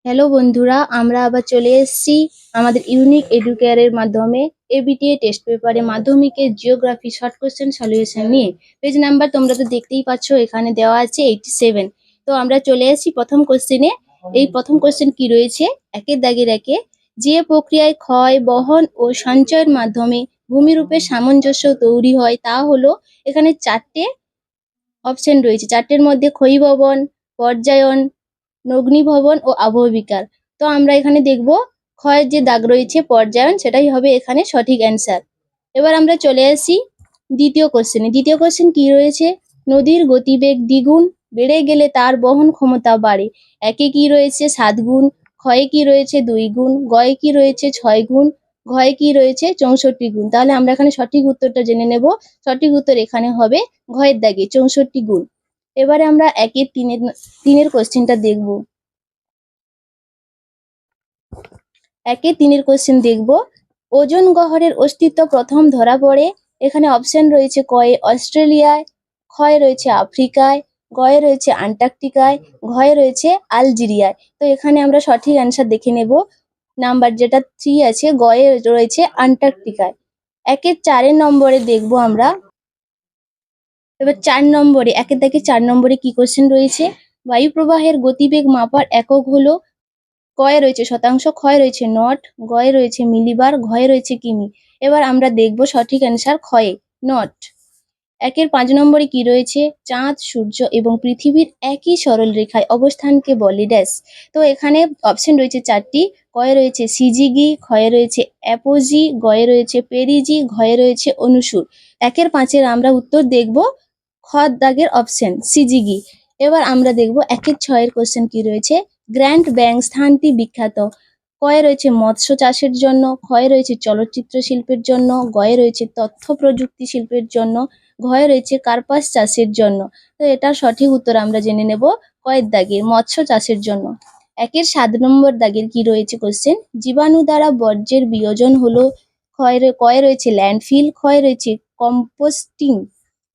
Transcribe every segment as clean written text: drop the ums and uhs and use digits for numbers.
Hello বন্ধুরা, আমরা আবার চলে এসেছি আমাদের ইউনিক এডুকেয়ারের মাধ্যমে এবিটিএ টেস্ট পেপারে মাধ্যমিকের জিওগ্রাফি শর্ট কোশ্চেন সলিউশন নিয়ে। পেজ নাম্বার তোমরা তো দেখতেই পাচ্ছ, এখানে দেওয়া আছে 87। তো আমরা চলে এসেছি প্রথম কোশ্চেনে। এই প্রথম কোশ্চেন কি রয়েছে, একের দাগের একে, যে প্রক্রিয়ায় ক্ষয়, বহন ও সঞ্চয়ের মাধ্যমে ভূমিরূপের সামঞ্জস্য তৈরি হয় তা হলো। এখানে চারটে অপশন রয়েছে, চারটের মধ্যে ক্ষয়ীভবন, পর্যায়ন, নগ্নীভবন ও আবহবিকার। তো আমরা এখানে দেখব ক্ষয়ের যে দাগ রয়েছে পর্যায়ন, সেটাই হবে এখানে সঠিক অ্যান্সার। এবার আমরা চলে আসি দ্বিতীয় কোশ্চেনে। দ্বিতীয় কোশ্চেন কি রয়েছে, নদীর গতিবেগ দ্বিগুণ বেড়ে গেলে তার বহন ক্ষমতা বাড়ে। একে কি রয়েছে 7 গুণ, ক্ষয়ে কি রয়েছে 2 গুণ, গয়ে কি রয়েছে 6 গুণ, ঘয়ে কি রয়েছে 64 গুণ। তাহলে আমরা এখানে সঠিক উত্তরটা জেনে নেব। সঠিক উত্তর এখানে হবে ঘয়ের দাগে 64 গুণ। এবারে আমরা একের তিনের কোশ্চেনটা দেখব। একের তিনের কোশ্চেন দেখব, ওজন গহ্বরের অস্তিত্ব প্রথম ধরা পড়ে। এখানে অপশন রয়েছে কয়ে অস্ট্রেলিয়ায়, ক্ষয়ে রয়েছে আফ্রিকায়, গয়ে রয়েছে আন্টার্কটিকায়, ঘয়ে রয়েছে আলজেরিয়ায়। তো এখানে আমরা সঠিক অ্যান্সার দেখে নেব। নাম্বার যেটা 3 আছে, গয়ে রয়েছে আন্টার্কটিকায়। একের 4 নম্বরে দেখব আমরা। এবার 4 নম্বরে, একের দাগে 4 নম্বরে কি কোশ্চেন রয়েছে, বায়ু প্রবাহের গতিবেগ মাপার একক হলো। কয়ে রয়েছে শতাংশ, ক্ষয়ে রয়েছে নট, গয়ে রয়েছে মিলিবার, ঘয়ে রয়েছে কিমি। এবার আমরা দেখব সঠিক অ্যান্সার ক্ষয়ে, নট। একের 5 নম্বরে কি রয়েছে, চাঁদ, সূর্য এবং পৃথিবীর একই সরল রেখায় অবস্থানকে বলে ড্যাশ। তো এখানে অপশন রয়েছে 4টি, কয়ে রয়েছে সিজিগি, ক্ষয়ে রয়েছে অ্যাপোজি, গয়ে রয়েছে পেরিজি, ঘয়ে রয়েছে অনুসুর। একের 5-এর আমরা উত্তর দেখব খ দাগের অপশন সিজিগি। এবার আমরা দেখব একের 6-এর কোশ্চেন কি রয়েছে, গ্র্যান্ড ব্যাংক স্থানটি বিখ্যাত। কয়ে রয়েছে মৎস্য চাষের জন্য, ক্ষয়ে রয়েছে চলচ্চিত্র শিল্পের জন্য, গয়ে রয়েছে তথ্য প্রযুক্তি শিল্পের জন্য, ঘয়ে রয়েছে কার্পাস চাষের জন্য। তো এটার সঠিক উত্তর আমরা জেনে নেব কয়ের দাগের মৎস্য চাষের জন্য। একের 7 নম্বর দাগের কি রয়েছে কোশ্চেন, জীবাণু দ্বারা বর্জ্যের বিয়োজন হলো। কয়ে রয়েছে ল্যান্ডফিল, ক্ষয়ে রয়েছে কম্পোস্টিং,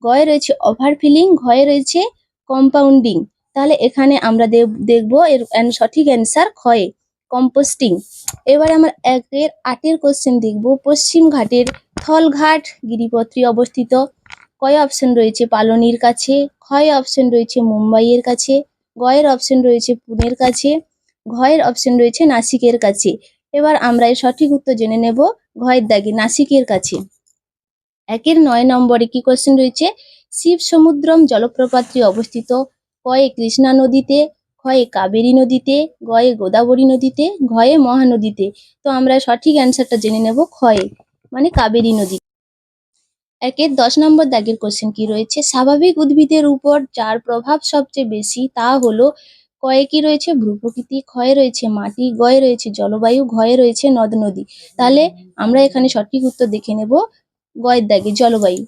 গয়ে রয়েছে ওভারফিলিং, ঘয়ে রয়েছে কম্পাউন্ডিং। তাহলে এখানে আমরা দেখব এর সঠিক অ্যান্সার ক্ষয়ে, কম্পোস্টিং। এবার আমরা একের 8-এর কোশ্চেন দেখব, পশ্চিম ঘাটের থলঘাট গিরিপথটি অবস্থিত। কয়ে অপশন রয়েছে পালনির কাছে, ক্ষয়ে অপশন রয়েছে মুম্বাইয়ের কাছে, গয়ের অপশন রয়েছে পুনের কাছে, ঘয়ের অপশন রয়েছে নাসিকের কাছে। এবার আমরা এর সঠিক উত্তর জেনে নেব ঘয়ের দাগে নাসিকের কাছে। একের 9 নম্বরে কি কোশ্চেন রয়েছে, শিব সমুদ্রম জলপ্রপাতটি অবস্থিত। কয়ে কৃষ্ণা নদীতে, ক্ষয়ে কাবেরী নদীতে, গয়ে গোদাবরী নদীতে, ঘয়ে মহানদীতে। তো আমরা সঠিক অ্যান্সারটা জেনে নেব ক্ষয়ে, মানে কাবেরী নদী। একের 10 নম্বর দাগের কোশ্চেন কি রয়েছে, স্বাভাবিক উদ্ভিদের উপর যার প্রভাব সবচেয়ে বেশি তা হলো। কয়ে কি রয়েছে ভূপ্রকৃতি, ক্ষয়ে রয়েছে মাটি, গয়ে রয়েছে জলবায়ু, ঘয়ে রয়েছে নদ নদী। তাহলে আমরা এখানে সঠিক উত্তর দেখে নেব গয়ের দাগে জলবায়ু।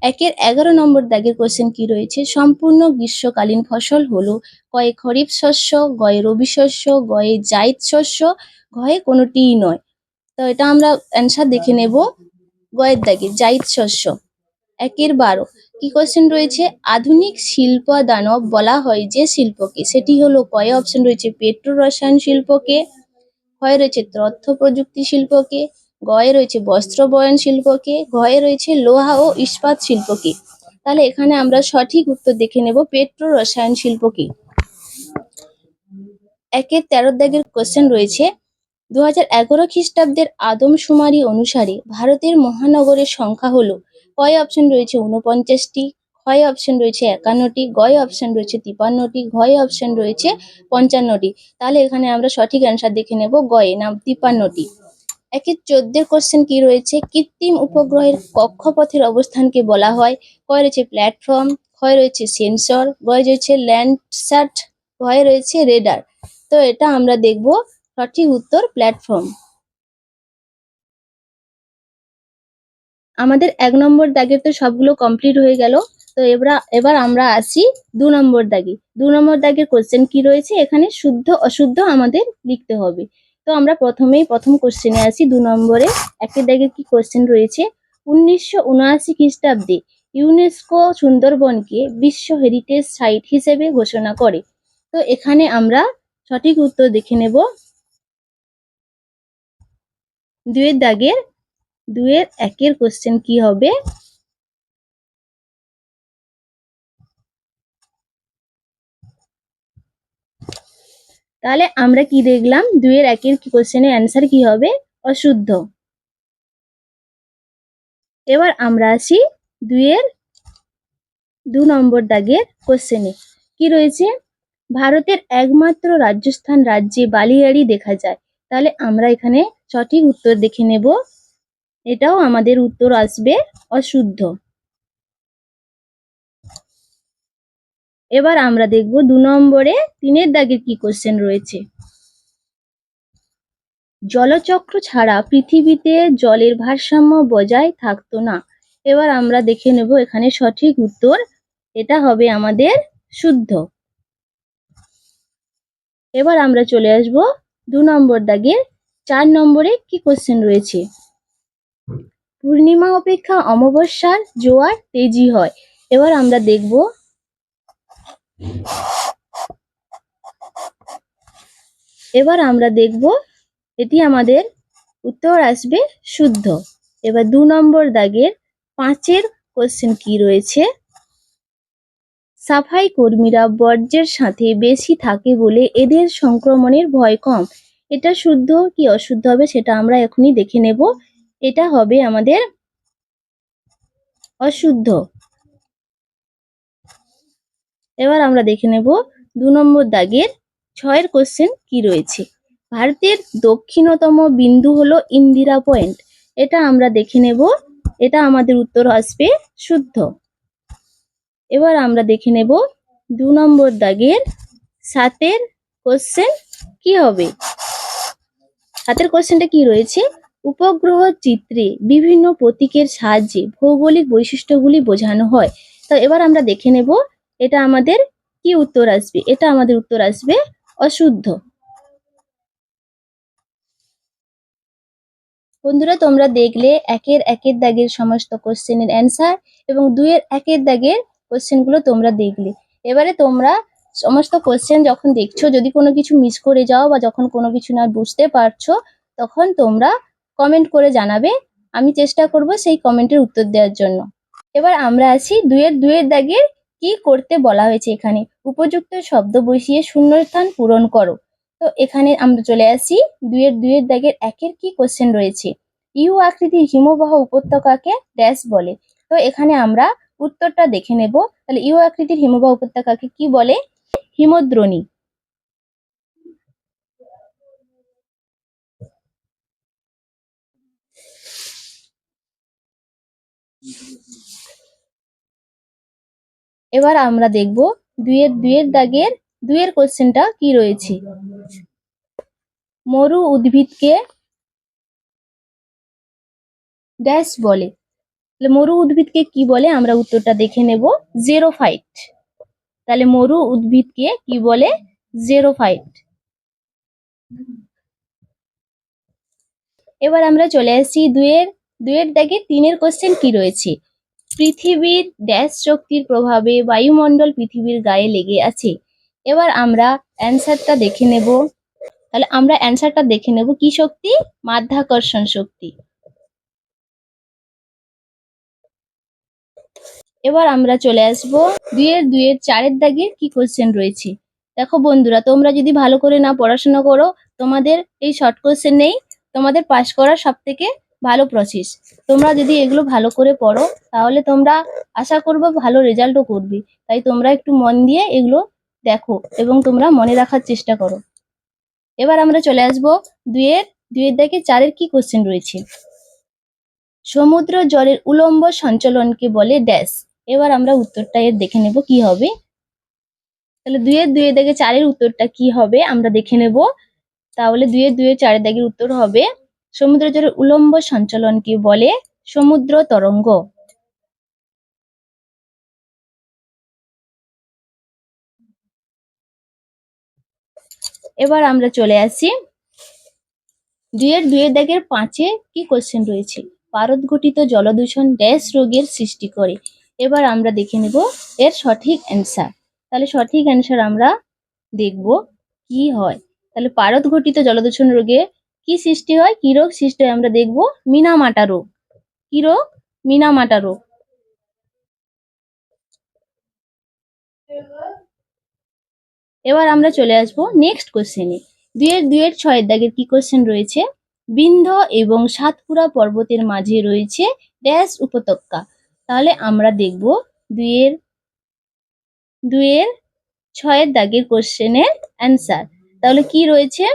একের 11 নম্বর দাগের কোশ্চেন কি রয়েছে, সম্পূর্ণ গ্রীষ্মকালীন ফসল হলো। কয়ে খরিফ শস্য, গয়ে রবি শস্য, গয়ে জাইদ শস্য, ঘয়ে কোনোটিই নয়। তো এটা আমরা অ্যান্সার দেখে নেব গয়ের দাগে জাইদ শস্য। একের 12 কি কোশ্চেন রয়েছে, আধুনিক শিল্প দানব বলা হয় যে শিল্পকে, সেটি হলো। কয়ে অপশন রয়েছে পেট্রো রসায়ন শিল্পকে, ক্ষয়ে রয়েছে তথ্য প্রযুক্তি শিল্পকে, গয়ে রয়েছে বস্ত্র বয়ন শিল্পকে, ঘয়ে রয়েছে লোহা ও ইস্পাত শিল্পকে। তাহলে এখানে আমরা সঠিক উত্তর দেখে নেব পেট্রো রসায়ন শিল্পকে। একের 13 দাগের কোশ্চেন রয়েছে, 2011 খ্রিস্টাব্দের আদমশুমারি অনুসারে ভারতের মহানগরের সংখ্যা হলো। কয় অপশন রয়েছে 49টি, ক্ষয় অপশন রয়েছে 51টি, গয় অপশন রয়েছে 53টি, ঘয় অপশন রয়েছে 55টি। তাহলে এখানে আমরা সঠিক অ্যান্সার দেখে নেব গয়ে, নাম 53টি। একের 14 কোশ্চেন কি রয়েছে, কৃত্রিম উপগ্রহের কক্ষপথের অবস্থানকে বলা হয়। কয় রয়েছে প্ল্যাটফর্ম, ক্ষয় রয়েছে সেন্সর, গয় রয়েছে ল্যান্ডস্যাট, ঘয়ে রয়েছে রেডার। তো এটা আমরা দেখব সঠিক উত্তর প্ল্যাটফর্ম। আমাদের 1 নম্বর দাগের তো সবগুলো কমপ্লিট হয়ে গেল। তো এবার আমরা আসি 2 নম্বর দাগে। 2 নম্বর দাগের কোশ্চেন কি রয়েছে, এখানে শুদ্ধ অশুদ্ধ আমাদের লিখতে হবে। তো আমরা প্রথম কোশ্চেনে আসি 2 নম্বরে। একের দাগে কি কোশ্চেন রয়েছে, 1979 খ্রিস্টাব্দে ইউনেস্কো সুন্দরবনকে বিশ্ব হেরিটেজ সাইট হিসেবে ঘোষণা করে। তো এখানে আমরা সঠিক উত্তর দেখে নেব। 2-এর কোশ্চেন কি হবে? তাহলে আমরা কি দেখলাম? 2-এর কোশ্চেনের অ্যান্সার কি হবে? অশুদ্ধ। এবার আমরা আসি 2 নম্বর দাগের কোশ্চেনে। কি রয়েছে? ভারতের একমাত্র রাজস্থান রাজ্যে বালিয়াড়ি দেখা যায়। তাহলে আমরা এখানে সঠিক উত্তর দেখে নেব। এটাও আমাদের উত্তর আসবে অশুদ্ধ। এবার আমরা দেখব 2 নম্বরে 3-এর দাগের কি কোশ্চেন রয়েছে। জলচক্র ছাড়া পৃথিবীতে জলের ভারসাম্য বজায় থাকতো না। এবার আমরা দেখে নেব এখানে সঠিক উত্তর। এটা হবে আমাদের শুদ্ধ। এবার আমরা চলে আসব 2 নম্বর দাগের 4 নম্বরে কি কোশ্চেন রয়েছে। পূর্ণিমা অপেক্ষা অমাবস্যার জোয়ার তেজি হয়। এবার আমরা দেখব এটি আমাদের উত্তর আসবে শুদ্ধ। এবার 2 নম্বর দাগের 5-এর কোশ্চেন কি রয়েছে। সাফাই কর্মীরা বর্জ্যের সাথে বেশি থাকে বলে এদের সংক্রমণের ভয় কম। এটা শুদ্ধ কি অশুদ্ধ হবে সেটা আমরা এখনই দেখে নেব। এটা হবে আমাদের অশুদ্ধ। এবার আমরা দেখে নেব 2 নম্বর দাগের 6-এর কোশ্চেন কি রয়েছে। ভারতের দক্ষিণতম বিন্দু হলো ইন্দিরা পয়েন্ট। এটা আমরা দেখে নেব। এটা আমাদের উত্তর আসবে শুদ্ধ। এবার আমরা দেখে নেব 2 নম্বর দাগের 7-এর কোশ্চেন কি হবে। 7-এর কোশ্চেনটা কি রয়েছে। উপগ্রহ চিত্রে বিভিন্ন প্রতীকের সাহায্যে ভৌগোলিক বৈশিষ্ট্যগুলি বোঝানো হয়। তো এবার আমরা দেখে নেব এটা আমাদের কি উত্তর আসবে। এটা আমাদের উত্তর আসবে অশুদ্ধ। বন্ধুরা তোমরা দেখলে 1-এর দাগের সমস্ত কোশ্চেনের অ্যান্সার এবং 2-এর দাগের কোশ্চেনগুলো তোমরা দেখলে। এবারে তোমরা সমস্ত কোশ্চেন যখন দেখছো, যদি কোনো কিছু মিস করে যাও বা যখন কোনো কিছু না বুঝতে পারছো, তখন তোমরা কমেন্ট করে জানাবে। আমি চেষ্টা করব সেই কমেন্টের উত্তর দেওয়ার জন্য। এবার আমরা আসি 2-এর দাগের কি করতে বলা হয়েছে। এখানে উপযুক্ত শব্দ বসিয়ে শূন্যস্থান পূরণ করো। তো এখানে আমরা চলে আসি 2-এর দাগের 1-এর কি কোশ্চেন রয়েছে। ইউ আকৃতির হিমবাহ উপত্যকাকে ড্যাশ বলে। তো এখানে আমরা উত্তরটা দেখে নেব। তাহলে ইউ আকৃতির হিমবাহ উপত্যকাকে কি বলে? হিমদ্রোণী। এবার আমরা দেখব 2-এর দাগের 2-এর কোশ্চেনটা কি রয়েছে। মরু উদ্ভিদকে ড্যাশ বলে। তাহলে মরু উদ্ভিদকে কি বলে আমরা উত্তরটা দেখে নেব। জেরোফাইট। তাহলে মরু উদ্ভিদকে কি বলে? জেরোফাইট। এবার আমরা চলে আসি 2-এর দাগে 3-এর কোশ্চেন কি রয়েছে। পৃথিবীর ড্যাশ শক্তির প্রভাবে বায়ুমণ্ডল পৃথিবীর গায়ে লেগে আছে। এবার আমরা অ্যান্সারটা দেখে নেব। তাহলে আমরা অ্যান্সারটা দেখে নেব কি শক্তি? মাধ্যাকর্ষণ শক্তি। এবার আমরা চলে আসব 2-এর 4-এর দাগের কি কোশ্চেন রয়েছে। দেখো বন্ধুরা, তোমরা যদি ভালো করে না পড়াশোনা করো, তোমাদের এই শর্ট কোশ্চেন নেই তোমাদের পাস করার সব থেকে ভালো প্রসেস। তোমরা যদি এগুলো ভালো করে পড়ো তাহলে তোমরা আশা করবো ভালো রেজাল্টও করবে। তাই তোমরা একটু মন দিয়ে এগুলো দেখো এবং তোমরা মনে রাখার চেষ্টা করো। এবার আমরা চলে আসব 2-এর দাগে 4-এর কি কোশ্চেন রয়েছে। সমুদ্র জলের উলম্ব সঞ্চালনকে বলে ড্যাশ। এবার আমরা উত্তরটা এর দেখে নেব কি হবে। তাহলে 2-এর দাগে 4-এর উত্তরটা কি হবে আমরা দেখে নেব। তাহলে 2-এর 4-এর দাগের উত্তর হবে সমুদ্র জলের উলম্ব সঞ্চালনকে বলে সমুদ্র তরঙ্গ। এবার আমরা চলে আসি 2-এর দাগের 5-এ কি কোশ্চেন রয়েছে। পারদ ঘটিত জলদূষণ ড্যাশ রোগের সৃষ্টি করে। এবার আমরা দেখে নেব এর সঠিক অ্যান্সার। তাহলে সঠিক অ্যান্সার আমরা দেখব কি হয়। তাহলে পারদ ঘটিত জলদূষণ রোগে কি সৃষ্টি হয়, কি রোগ সৃষ্টি হয় আমরা দেখবো মিনামাটা রোগ। কি রোগ? মিনামাটা রোগ। এবার আমরা চলে আসবো নেক্সট কোশ্চেনে। 2-2 6 দাগের কি কোশ্চেন রয়েছে? বিন্ধ্য এবং সাতপুরা পর্বতের মাঝে রয়েছে ড্যাশ উপত্যকা। তাহলে আমরা দেখবো 2-6 দাগের কোশ্চেনের অ্যান্সার। তাহলে কি রয়েছে?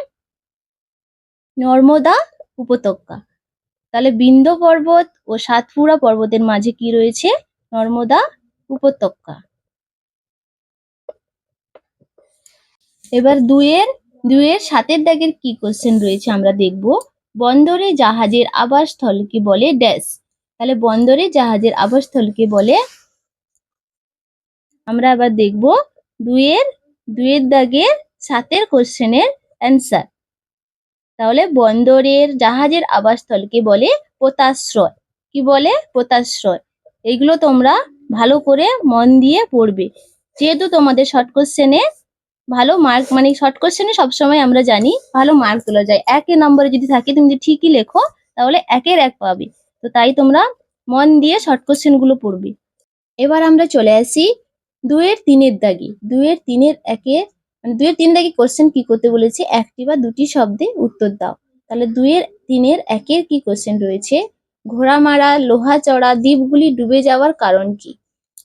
নর্মদা উপত্যকা। তাহলে বিন্ধ্য পর্বত ও সাতপুরা পর্বতের মাঝে কি রয়েছে? নর্মদা উপত্যকা। এবার 2-7 দাগের কি কোশ্চেন রয়েছে আমরা দেখব। বন্দরে জাহাজের আবাসস্থলকে বলে ড্যাশ। তাহলে বন্দরে জাহাজের আবাসস্থলকে বলে, আমরা আবার দেখব 2-2 দাগের 7 কোশ্চেনের অ্যান্সার। তাহলে বন্দরের জাহাজের আবাসস্থলকে বলে পোতাশ্রয়। কি বলে? পোতাশ্রয়। এগুলো তোমরা ভালো করে মন দিয়ে পড়বে, যেহেতু তোমাদের শর্ট কোশ্চেনে ভালো মার্ক, মানে শর্ট কোশ্চেনে সবসময় আমরা জানি ভালো মার্ক তোলা যায়। 1 নম্বরে যদি থাকে, তুমি যদি ঠিকই লেখো তাহলে 1-এর 1 পাবে। তো তাই তোমরা মন দিয়ে শর্ট কোশ্চেন গুলো পড়বে। এবার আমরা চলে আসি 2-3 দাগে। 2-3 মানে 2-3 দাগে কোশ্চেন কি করতে বলেছে? একটি বা দুটি শব্দে উত্তর দাও। তাহলে 2-3 কি কোশ্চেন রয়েছে? ঘোড়ামারা, লোহাচড়া দ্বীপগুলি ডুবে যাওয়ার কারণ কি?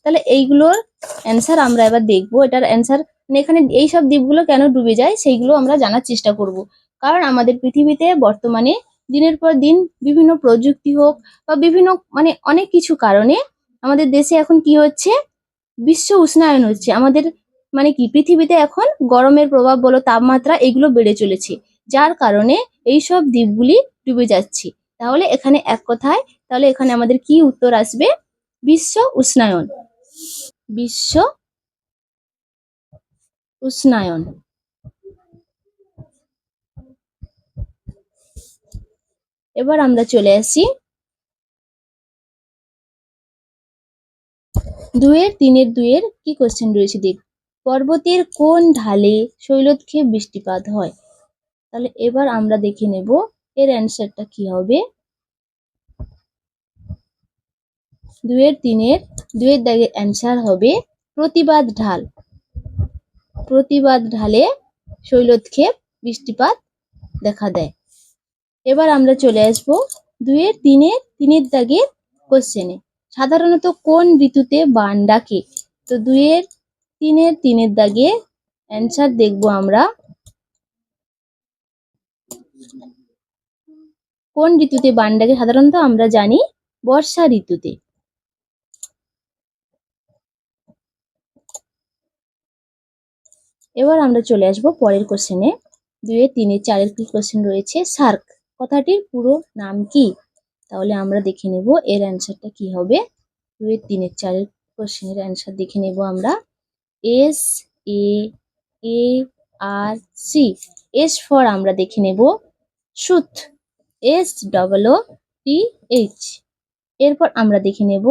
তাহলে এইগুলোর অ্যান্সার আমরা এবার দেখবো। এটার অ্যান্সার মানে এখানে এইসব দ্বীপগুলো কেন ডুবে যায় সেইগুলো আমরা জানার চেষ্টা করব। কারণ আমাদের পৃথিবীতে বর্তমানে দিনের পর দিন বিভিন্ন প্রযুক্তি হোক বা বিভিন্ন মানে অনেক কিছু কারণে আমাদের দেশে এখন কি হচ্ছে? বিশ্ব উষ্ণায়ন হচ্ছে। আমাদের মানে কি পৃথিবীতে এখন গরমের প্রভাব বলো, তাপমাত্রা এগুলো বেড়ে চলেছে, যার কারণে এইসব দ্বীপগুলি ডুবে যাচ্ছে। তাহলে এখানে এক কথায়, তাহলে এখানে আমাদের কি উত্তর আসবে? বিশ্ব উষ্ণায়ন। বিশ্ব উষ্ণায়ন। এবার আমরা চলে আসি 2-3 কি কোশ্চেন রয়েছে দেখ। পর্বতের কোন ঢালে শৈলক্ষে বৃষ্টিপাত হয়? তাহলে এবার আমরা দেখে নেব এর অ্যান্সারটা কি হবে। 2-3 দাগের অ্যান্সার হবে প্রতিবাদ ঢাল। প্রতিবাদ ঢালে শৈলক্ষেপ বৃষ্টিপাত দেখা দেয়। এবার আমরা চলে আসবো 2-3 দাগের কোশ্চেনে। সাধারণত কোন ঋতুতে বান ডাকে? তো 2-3 দাগে অ্যান্সার দেখবো আমরা কোন ঋতুতে বান ডাকে। সাধারণত আমরা জানি বর্ষা ঋতুতে। এবার আমরা চলে আসবো পরের কোশ্চেনে। 2-3-4 কি কোশ্চেন রয়েছে? সার্ক কথাটির পুরো নাম কি? তাহলে আমরা দেখে নেব এর অ্যান্সারটা কি হবে। 2-3-4 কোশ্চেনের অ্যান্সার দেখে নেব আমরা। SAARC। এস ফর আমরা দেখে নেব সুথ। SOOTH। এরপর আমরা দেখে নেব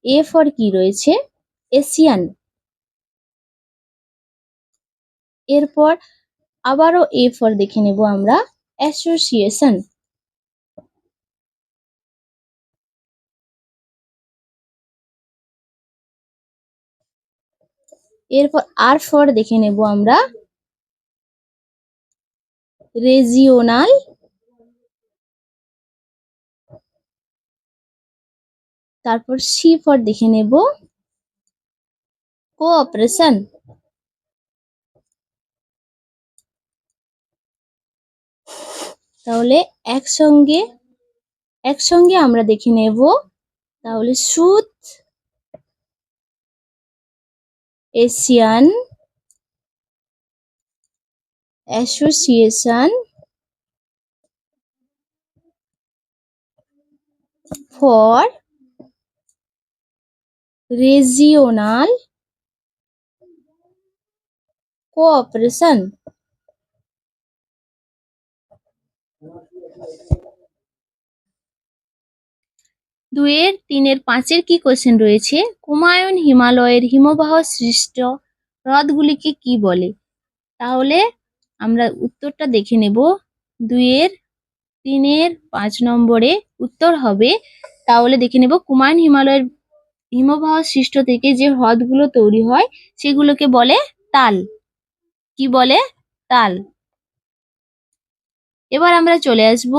এ ফর কি রয়েছে? এশিয়ান। এরপর আবারও এ ফর দেখে নেব আমরা অ্যাসোসিয়েশন। এরপর আর ফর দেখে নেব আমরা রেজিওনাল। তারপর সি ফর দেখে নেব কোঅপারেশন। তাহলে একসঙ্গে আমরা দেখে নেব। তাহলে south, Asian, association, for, regional cooperation. 2-3-5 কি কোশ্চেন রয়েছে? কুমায়ুন হিমালয়ের হিমবাহ সৃষ্ট হ্রদগুলিকে কি বলে? তাহলে আমরা উত্তরটা দেখে নেব। 2-এর 3-এর 5 নম্বরে উত্তর হবে। তাহলে দেখে নেব কুমায়ুন হিমালয়ের হিমবাহ সৃষ্ট থেকে যে হ্রদগুলো তৈরি হয় সেগুলোকে বলে তাল। কি বলে? তাল। এবার আমরা চলে আসব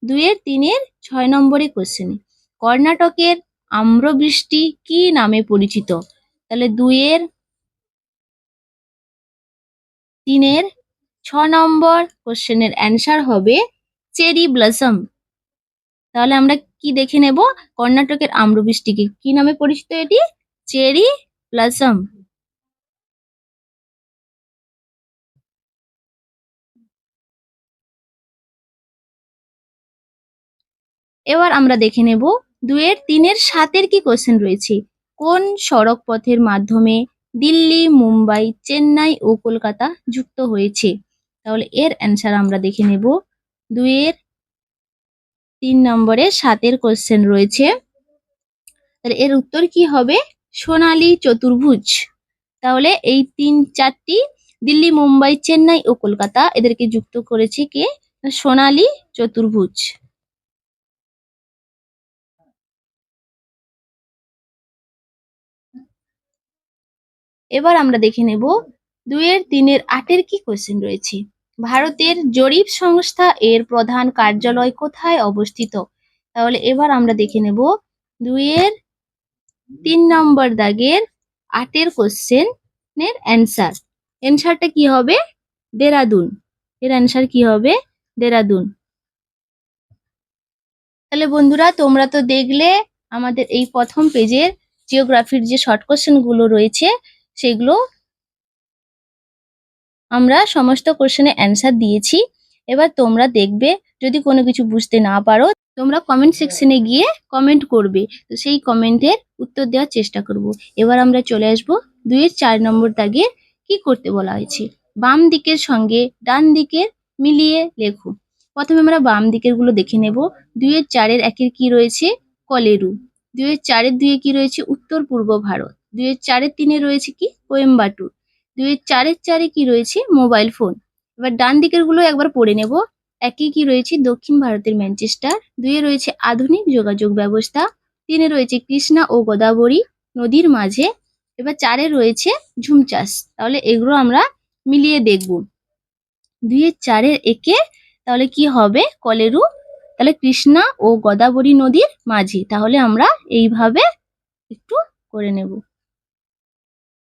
2-এর 3-এর 6 নম্বরে কোশ্চেনে। কর্ণাটকের আম্রবৃষ্টি কি নামে পরিচিত? তাহলে 2-এর 3-এর 6 নম্বর কোশ্চেনের অ্যান্সার হবে চেরি ব্লসম। তাহলে আমরা কি দেখে নেব? কর্ণাটকের আম্রবৃষ্টিকে কি নামে পরিচিত এটি? Cherry blossom. এবার আমরা দেখে নেব 2-এর 3-এর 7-এর কি কোশ্চেন রয়েছে। কোন সড়ক পথের মাধ্যমে দিল্লি, মুম্বাই, চেন্নাই ও কলকাতা যুক্ত হয়েছে? তাহলে এর অ্যান্সার আমরা দেখে নেব। 2-এর 3 নম্বরে 7-এর কোশ্চেন রয়েছে। তাহলে এর উত্তর কি হবে? সোনালী চতুর্ভুজ। তাহলে এই 3-4টি দিল্লি, মুম্বাই, চেন্নাই ও কলকাতা এদেরকে যুক্ত করেছে কে? সোনালী চতুর্ভুজ। এবার আমরা দেখে নেব 2-এর 3-এর 8-এর কি কোশ্চেন রয়েছে। ভারতের জরিপ সংস্থা এর প্রধান কার্যালয় কোথায় অবস্থিত? তাহলে এবার আমরা দেখে নেব 2-এর 3 নম্বর দাগের 8-এর কোশ্চেনের অ্যান্সার। অ্যান্সারটা কি হবে? দেরাদুন। এর অ্যান্সার কি হবে? দেরাদুন। তাহলে বন্ধুরা তোমরা তো দেখলে আমাদের এই প্রথম পেজের জিওগ্রাফির যে শর্ট কোশ্চেন গুলো রয়েছে সেগুলো আমরা সমস্ত কোশ্চেনের অ্যান্সার দিয়েছি। এবার তোমরা দেখবে যদি কোনো কিছু বুঝতে না পারো তোমরা কমেন্ট সেকশনে গিয়ে কমেন্ট করবে, তো সেই কমেন্টের উত্তর দেওয়ার চেষ্টা করব। এবার আমরা চলে আসব 2-এর 4 নম্বর দাগে কি করতে বলা হয়েছে। বাম দিকের সঙ্গে ডান দিকের মিলিয়ে লেখো। প্রথমে আমরা বাম দিকের গুলো দেখে নেব। 2-এর 4-এর 1-এর কি রয়েছে? কলেরু। 2-এর 4-এর 2-এ কি রয়েছে? উত্তর পূর্ব ভারত। 2-এর 4-এর 3-এ রয়েছে কি? কোয়েম্বাটুর। 2-এর 4-এর 4-এ কি রয়েছে? Mobile phone. এবার ডান দিকের গুলো একবার পড়ে নেব। 1-এ কি রয়েছে? দক্ষিণ ভারতের ম্যানচেস্টার। 2-এ রয়েছে আধুনিক যোগাযোগ ব্যবস্থা। 3-এ রয়েছে কৃষ্ণা ও গোদাবরী নদীর মাঝে। এবার 4-এ রয়েছে ঝুম চাষ। তাহলে এগুলো আমরা মিলিয়ে দেখব। 2-এর 4-এর 1-এ তাহলে কি হবে? কলেরু। তাহলে কৃষ্ণা ও গোদাবরী নদীর মাঝে। তাহলে আমরা এইভাবে একটু করে নেব।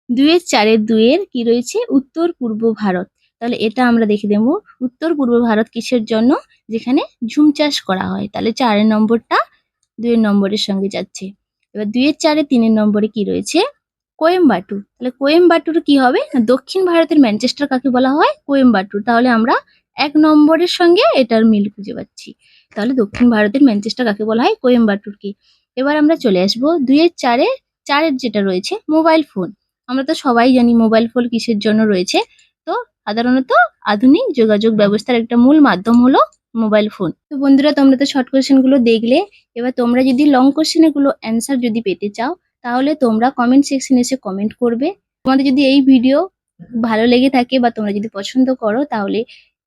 2-এর 4-এর 2-এর কি রয়েছে? উত্তর পূর্ব ভারত। তাহলে এটা আমরা দেখে দেব উত্তর পূর্ব ভারত কিসের জন্য? যেখানে ঝুম চাষ করা হয়। তাহলে 4-এর নম্বরটা 2-এর নম্বরের সঙ্গে যাচ্ছে। এবার 2-এর 4-এ 3-এর নম্বরে কি রয়েছে? কোয়েম্বাটুর। তাহলে কোয়েম্বাটুর কি হবে? না দক্ষিণ ভারতের ম্যানচেস্টার কাকে বলা হয়? কোয়েম্বাটুর। তাহলে আমরা 1 নম্বরের সঙ্গে এটার মিল খুঁজে পাচ্ছি। তাহলে দক্ষিণ ভারতের ম্যানচেস্টার কাকে বলা হয়? কোয়েম্বাটুরকে। এবার আমরা চলে আসবো 2-এর 4-এ 4-এর যেটা রয়েছে মোবাইল ফোন। আমরা তো সবাই জানি মোবাইল ফোন কিসের জন্য রয়েছে। তো সাধারণত আধুনিক যোগাযোগ ব্যবস্থার একটা মূল মাধ্যম হলো মোবাইল ফোন। তো বন্ধুরা তোমরা তো শর্ট কোশ্চেন গুলো দেখলে। এবার তোমরা যদি লং কোশ্চেন গুলো অ্যান্সার যদি পেতে চাও তাহলে তোমরা কমেন্ট সেকশনে এসে কমেন্ট করবে। তোমাদের যদি এই ভিডিও ভালো লেগে থাকে বা তোমরা যদি পছন্দ করো তাহলে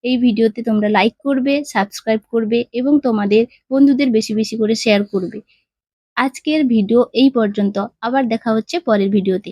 এই ভিডিওতে তোমরা লাইক করবে, সাবস্ক্রাইব করবে এবং তোমাদের বন্ধুদের বেশি বেশি করে শেয়ার করবে। আজকের ভিডিও এই পর্যন্ত। আবার দেখা হচ্ছে পরের ভিডিওতে।